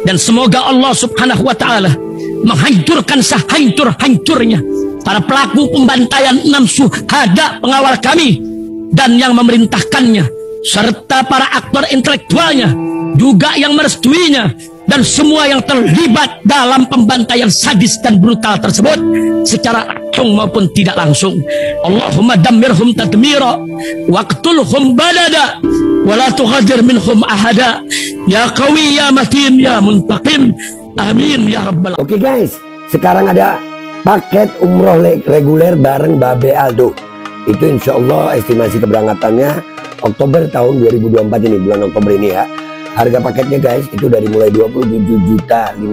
Dan semoga Allah subhanahu wa ta'ala menghancurkan sehancur-hancurnya para pelaku pembantaian 6 syuhada pengawal kami dan yang memerintahkannya, serta para aktor intelektualnya juga yang merestuinya, dan semua yang terlibat dalam pembantaian sadis dan brutal tersebut secara langsung maupun tidak langsung. Allahumma dammirhum tadmira waqtulhum badada wala tughadir minhum ahada ya qawi ya matin ya muntaqim, amin ya rabbal. Oke guys, sekarang ada paket umroh reguler bareng Babe Aldo. Itu insya Allah estimasi keberangkatannya Oktober tahun 2024 ini, bulan Oktober ini ya. Harga paketnya guys itu dari mulai 27.500.000,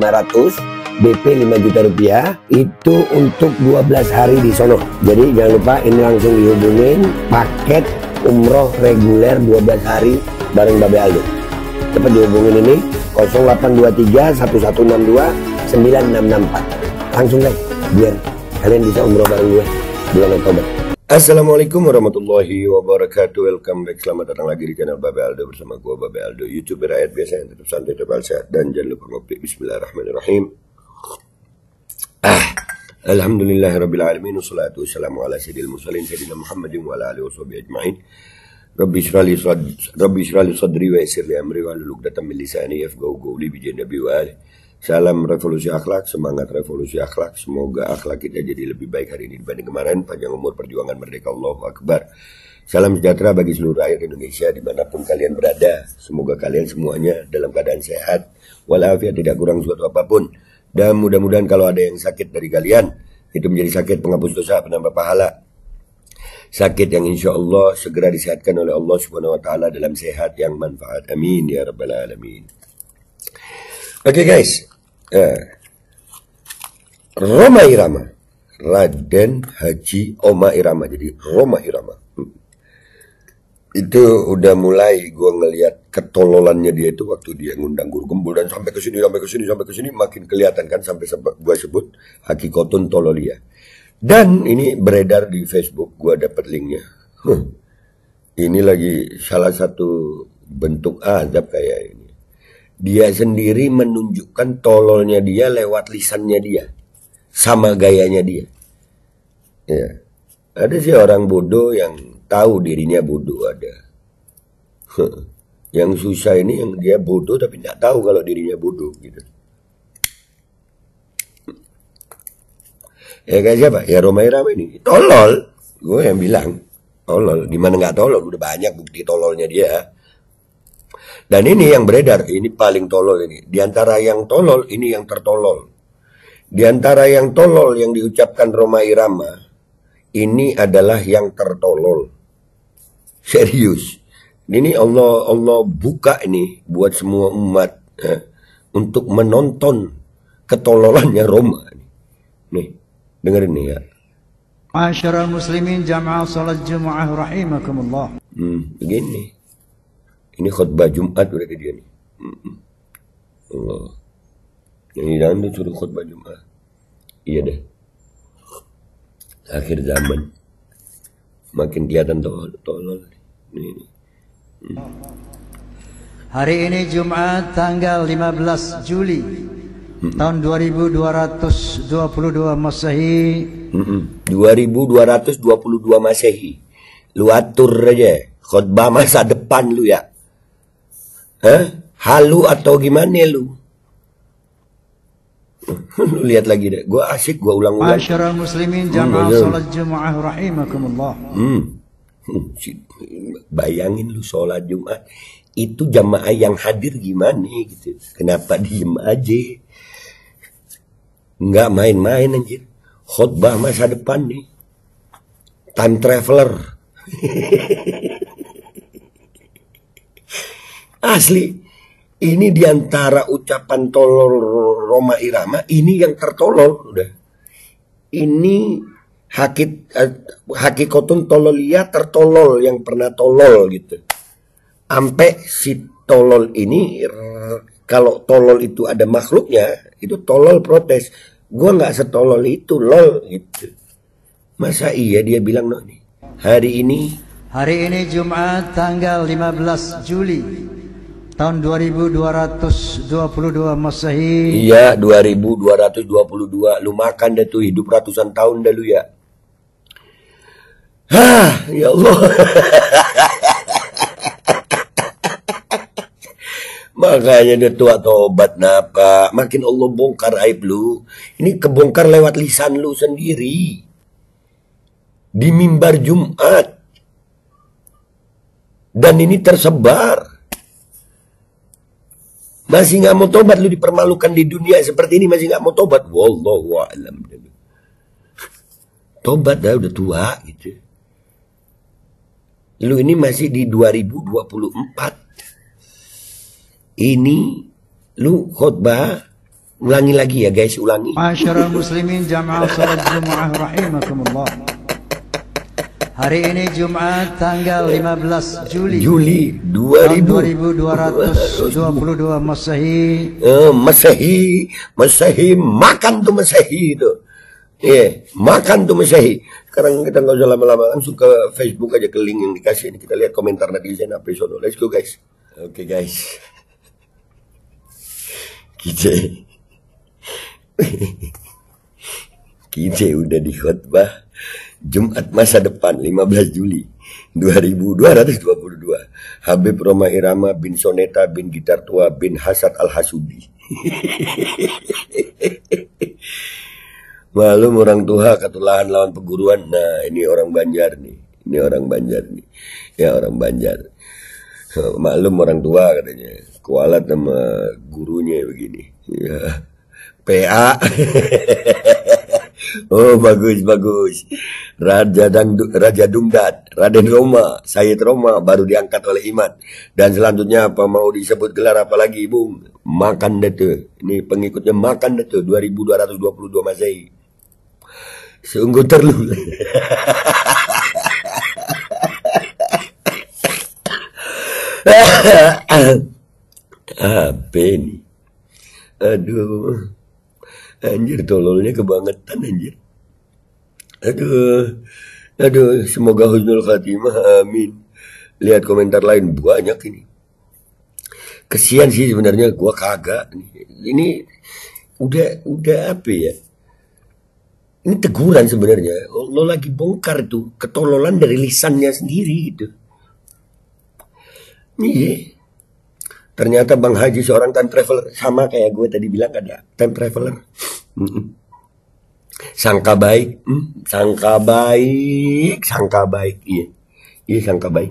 DP 5 juta rupiah. Itu untuk 12 hari di sono. Jadi jangan lupa ini langsung dihubungin paket umroh reguler 12 hari bareng Babe Aldo. Cepat dihubungin ini 0823 1162 9664. Langsung guys, biar kalian bisa umroh bareng gue bulan Oktober. Assalamualaikum warahmatullahi wabarakatuh. Welcome back, selamat datang lagi di channel Babe Aldo bersama gua Babe Aldo, YouTuber rakyat biasa yang tetap santai, tetap sehat, dan jangan lupa ngopi. Bismillahirrahmanirrahim. Alhamdulillahirabbil alamin, wassalatu wassalamu ala sayyidil mursalin sayyidina Muhammadin wa ala alihi washabihi ajmain. Rabbi shrah li sadri wa yassir li amri wa hlul 'uqdatam min lisani yafqahu qawli bi nabi wa alihi. Salam revolusi akhlak, semangat revolusi akhlak. Semoga akhlak kita jadi lebih baik hari ini dibanding kemarin. Panjang umur, perjuangan merdeka, Allahu Akbar. Salam sejahtera bagi seluruh rakyat Indonesia dimanapun kalian berada. Semoga kalian semuanya dalam keadaan sehat walafiat, tidak kurang suatu apapun. Dan mudah-mudahan kalau ada yang sakit dari kalian, itu menjadi sakit penghapus dosa, penambah pahala. Sakit yang insya Allah segera disehatkan oleh Allah Subhanahu wa ta'ala dalam sehat yang manfaat. Amin ya rabbal alamin. Oke guys, Rhoma Irama, Raden Haji Oma Irama, jadi Rhoma Irama. Itu udah mulai gue ngelihat ketololannya dia itu waktu dia ngundang guru gembul dan sampai ke sini makin kelihatan kan, sampai gue sebut Hakikotun Tololia. Dan ini beredar di Facebook, gue dapat linknya. Ini lagi salah satu bentuk azab kayak ini. Dia sendiri menunjukkan tololnya dia lewat lisannya dia, sama gayanya dia. Ya. Ada sih orang bodoh yang tahu dirinya bodoh, ada. Yang susah ini yang dia bodoh tapi tidak tahu kalau dirinya bodoh gitu. Ya kayak siapa? Ya Rhoma Irama ini tolol. Gue yang bilang tolol. Dimana nggak tolol? Udah banyak bukti tololnya dia. Dan ini yang beredar, ini paling tolol ini. Di antara yang tolol, ini yang tertolol. Di antara yang tolol yang diucapkan Rhoma Irama, ini adalah yang tertolol. Serius. Ini Allah buka ini buat semua umat untuk menonton ketololannya Rhoma. Nih, dengerin nih ya. Ma'asyiral muslimin jamaah salat Jumat rahimakumullah. Begini. Ini khutbah Jumat berarti dia nih. Allah. Yang di dalam disuruh khutbah Jumat. Iya deh. Akhir zaman. Makin kelihatan tolol. Ini. Hari ini Jumat tanggal 15 Juli tahun 2222 Masehi. 2222 Masehi. Lu atur aja. Khutbah masa depan lu ya. Halu atau gimana lu? Lu lihat lagi deh. Gua asik, gua ulang-ulang. Ma'asyiral muslimin jamaah salat Jumat rahimakumullah. Bayangin lu sholat Jumat, itu jamaah yang hadir gimana gitu. Kenapa diem aja? Nggak main-main anjir. Khutbah masa depan nih. Time traveler. Asli, ini diantara ucapan tolol Rhoma Irama, ini yang tertolol udah. Ini Hakikotun Tololia tertolol yang pernah tolol gitu. Sampai si tolol ini, kalau tolol itu ada makhluknya, itu tolol protes. Gua nggak setolol itu lol gitu. Masa iya dia bilang no nih. Hari ini Jumat tanggal 15 Juli tahun 2222 Masehi. Iya, 2222. Lu makan dah tuh, hidup ratusan tahun dah lu ya. Hah, ya Allah. Makanya dia tua tobat napa. Makin Allah bongkar aib lu. Ini kebongkar lewat lisan lu sendiri. Di mimbar Jumat. Dan ini tersebar. Masih nggak mau tobat, lu dipermalukan di dunia seperti ini masih nggak mau tobat. Wallahu a'lam. Tobat dah, udah tua gitu. Lu ini masih di 2024. Ini lu khutbah ulangi lagi ya guys, ulangi. Masyarul muslimin jamaah salat Jumat rahimakumullah. Hari ini Jumat tanggal 15 Juli 2222 Masehi. Masehi, makan tuh Masehi itu. Makan tuh Masehi. Sekarang kita nggak usah lama-lama, langsung ke Facebook aja, ke link yang dikasih ini. Kita lihat komentar netizen apa sono. Let's go guys. Oke guys. Kita udah di khutbah Jumat masa depan 15 Juli 2222. Habib Roma Irama bin Soneta bin Gitar Tua bin Hasad Al-Hasudi. Malum orang tua ketulahan lawan perguruan. Nah, ini orang Banjar nih. Ini orang Banjar nih. Ya, orang Banjar. Maklum orang tua katanya. Kualat sama gurunya begini. Ya. PA. Oh, bagus. Raja Dungdat, Raden Roma, Sayyid Roma baru diangkat oleh Iman. Dan selanjutnya apa mau disebut gelar apa lagi, Bung? Makan deh tuh. Ini pengikutnya makan deh tuh 2222 Masehi. Sungguh terlalu. Apa ini? Aduh. Anjir, tololnya kebangetan anjir. Aduh, semoga husnul khatimah, amin. Lihat komentar lain banyak ini. Kesian sih sebenarnya, gua kagak. Ini udah apa ya? Ini teguran sebenarnya. Lo lagi bongkar tuh ketololan dari lisannya sendiri gitu. Iya. Ternyata Bang Haji seorang time traveler. Sama kayak gue tadi bilang, ada time traveler. Sangka baik. Sangka baik. Iya, sangka baik.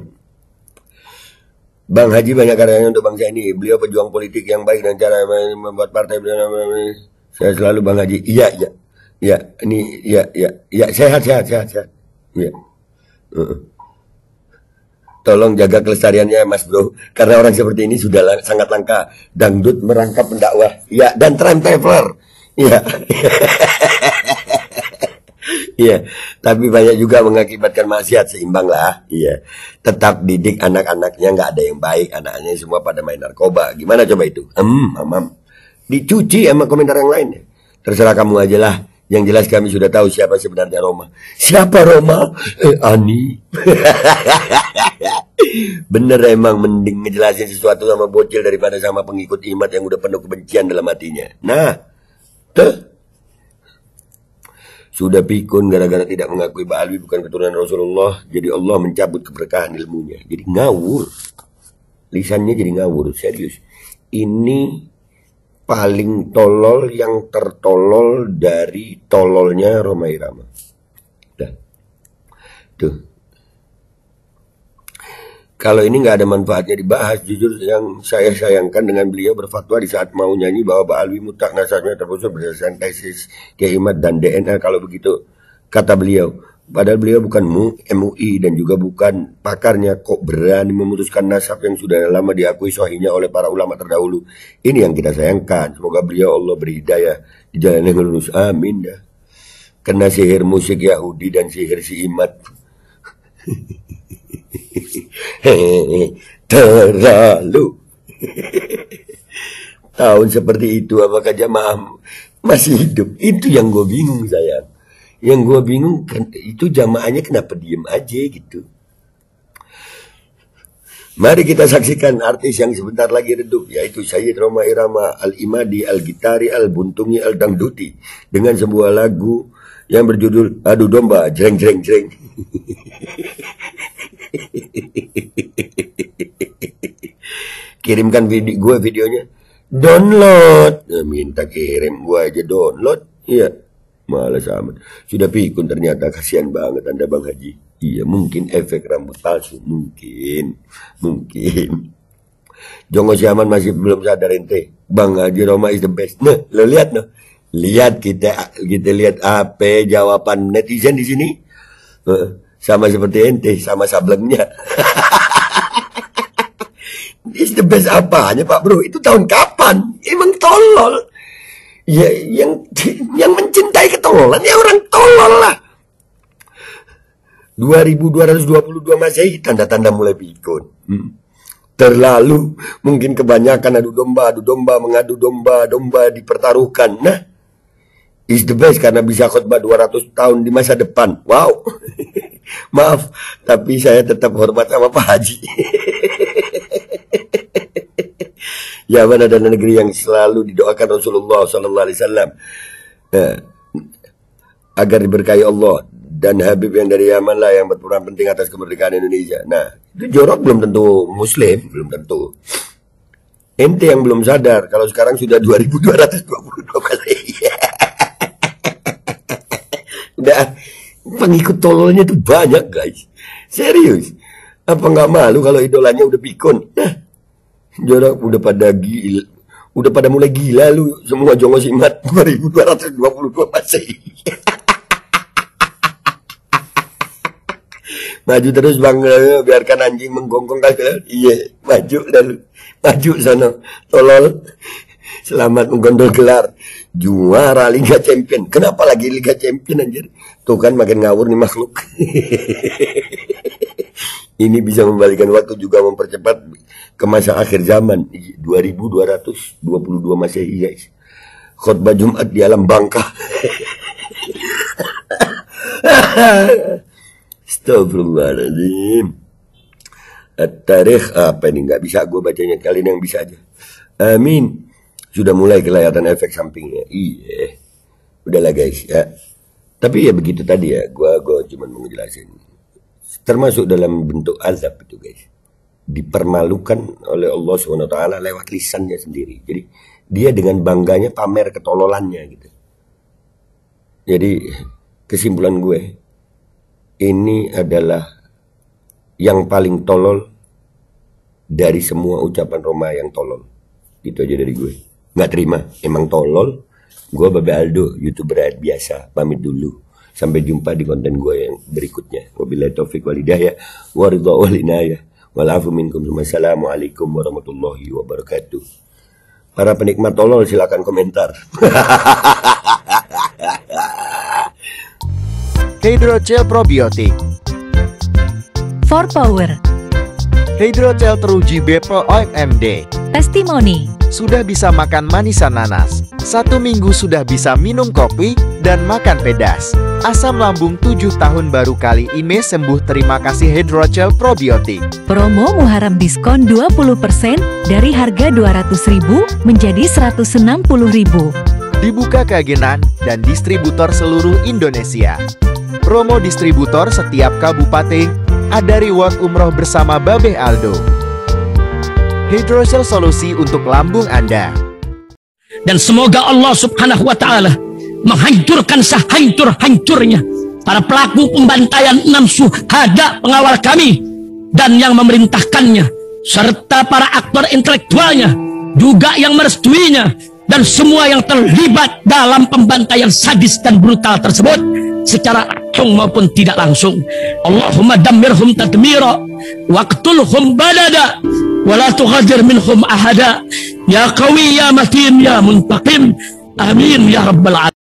Bang Haji banyak karyanya untuk bangsa ini. Beliau pejuang politik yang baik dan cara membuat partai. Saya selalu Bang Haji. Iya. Sehat. Iya. Tolong jaga kelestariannya Mas Bro, karena orang seperti ini sudah sangat langka. Dangdut merangkap pendakwah, ya, dan time traveler, ya. Iya, tapi banyak juga mengakibatkan maksiat, seimbang lah, iya. Tetap didik anak-anaknya, nggak ada yang baik, anaknya semua pada main narkoba. Gimana coba itu? Dicuci sama komentar yang lain. Terserah kamu aja lah. Yang jelas kami sudah tahu siapa sebenarnya Roma. Siapa Roma? Ani. Bener emang, mending ngejelasin sesuatu sama bocil daripada sama pengikut imat yang udah penuh kebencian dalam hatinya. Nah, sudah pikun gara-gara tidak mengakui Pak Alwi bukan keturunan Rasulullah. Jadi Allah mencabut keberkahan ilmunya. Jadi ngawur. Lisannya jadi ngawur, serius. Ini paling tolol yang tertolol dari tololnya Roma Irama. Tuh. Kalau ini nggak ada manfaatnya dibahas, jujur yang saya sayangkan dengan beliau berfatwa di saat mau nyanyi bahwa Pak Alwi mutlak nasabnya terputus berdasarkan tesis Kiaimat dan DNA. Kalau begitu, kata beliau, padahal beliau bukan MUI dan juga bukan pakarnya, kok berani memutuskan nasab yang sudah lama diakui sahihnya oleh para ulama terdahulu. Ini yang kita sayangkan. Semoga beliau Allah beri hidayah di jalan yang lurus. Amin dah. Kena sihir musik Yahudi dan sihir si Imat. Terlalu. Tahun seperti itu apakah jamaah masih hidup? Itu yang gue bingung sayang. Yang gue bingung kan, itu jamaahnya kenapa diem aja gitu. Mari kita saksikan artis yang sebentar lagi redup, yaitu Sayyid Rhoma Irama Al-Imadi Al-Gitari Al-Buntungi Al-Dangduti dengan sebuah lagu yang berjudul Adu Domba Jreng Jreng Jreng. Kirimkan gue videonya. Download. Minta kirim, gue aja download. Iya, malas amat. Sudah pikun ternyata, kasihan banget Anda Bang Haji. Iya, mungkin efek rambut palsu, mungkin. Jongo Siaman masih belum sadar ente. Bang Haji Rhoma is the best. Nah, lo lihat no. Lihat kita lihat apa jawaban netizen di sini. Sama seperti ente, sama sablengnya. Is the best apanya Pak Bro? Itu tahun kapan? Emang tolol. Ya, yang mencintai ketololan ya orang tolol lah. 2222 Masehi, tanda-tanda mulai pikun. Terlalu, mungkin kebanyakan adu domba, mengadu domba dipertaruhkan. Nah, is the best karena bisa khutbah 200 tahun di masa depan. Wow. Maaf, tapi saya tetap hormat sama Pak Haji. Yaman adalah negeri yang selalu didoakan Rasulullah SAW agar diberkahi Allah. Dan Habib yang dari Yaman lah yang berperan penting atas kemerdekaan Indonesia. Nah, itu jorok belum tentu Muslim, belum tentu. Ente yang belum sadar kalau sekarang sudah 2222 kali. Udah, pengikut tololnya tuh banyak guys. Serius. Apa nggak malu kalau idolanya udah pikun? Nah, jorok udah pada gila. Udah pada mulai gila lu semua Jongo Simat 2222 Masehi. Maju terus Bang, biarkan anjing menggonggong kali. Iya, maju sana, tolol. Selamat menggondol gelar juara Liga Champion. Kenapa lagi Liga Champion anjir? Tuh kan makin ngawur nih makhluk. Ini bisa membalikan waktu, juga mempercepat ke masa akhir zaman. 2222 Masehi guys. Khutbah Jumat di alam bangka. Astagfirullahaladzim. At-Tarikh apa ini? Nggak bisa gue bacanya, kalian yang bisa aja. Amin. Sudah mulai kelihatan efek sampingnya. Iya. Udahlah guys ya. Tapi ya begitu tadi ya. Gue cuma mau ngejelasin. Termasuk dalam bentuk azab itu guys. Dipermalukan oleh Allah SWT lewat lisannya sendiri. Jadi dia dengan bangganya pamer ketololannya gitu. Jadi kesimpulan gue, ini adalah yang paling tolol dari semua ucapan Rhoma yang tolol. Itu aja dari gue. Nggak terima, emang tolol. Gue Babe Aldo, YouTuber biasa. Pamit dulu. Sampai jumpa di konten gue yang berikutnya. Wabillahi taufiq wal hidayah. Waridha wal inayah. Walafu minkum. Wassalamualaikum warahmatullahi wabarakatuh. Para penikmat tolol silakan komentar. Hydrogel Probiotik For Power Hydrogel teruji BPOM OMD. Testimoni Sudah bisa makan manisan nanas, 1 minggu sudah bisa minum kopi dan makan pedas. Asam lambung 7 tahun baru kali ini sembuh. Terima kasih Hydrogel Probiotik. Promo Muharram diskon 20% dari harga 200.000 menjadi 160.000. Dibuka keagenan dan distributor seluruh Indonesia. Promo distributor setiap kabupaten. Ada reward umroh bersama Babe Aldo. Hydrogel solusi untuk lambung Anda. Dan semoga Allah Subhanahu wa Ta'ala menghancurkan sehancur-hancurnya para pelaku pembantaian 6 syuhada pengawal kami dan yang memerintahkannya, serta para aktor intelektualnya juga yang merestuinya, dan semua yang terlibat dalam pembantaian sadis dan brutal tersebut secara langsung maupun tidak langsung. Allahumma dammirhum tadmira waqtulhum badada wala tughadir minhum ahada ya qawi ya matin ya muntaqim. Amin ya rabbal alamin.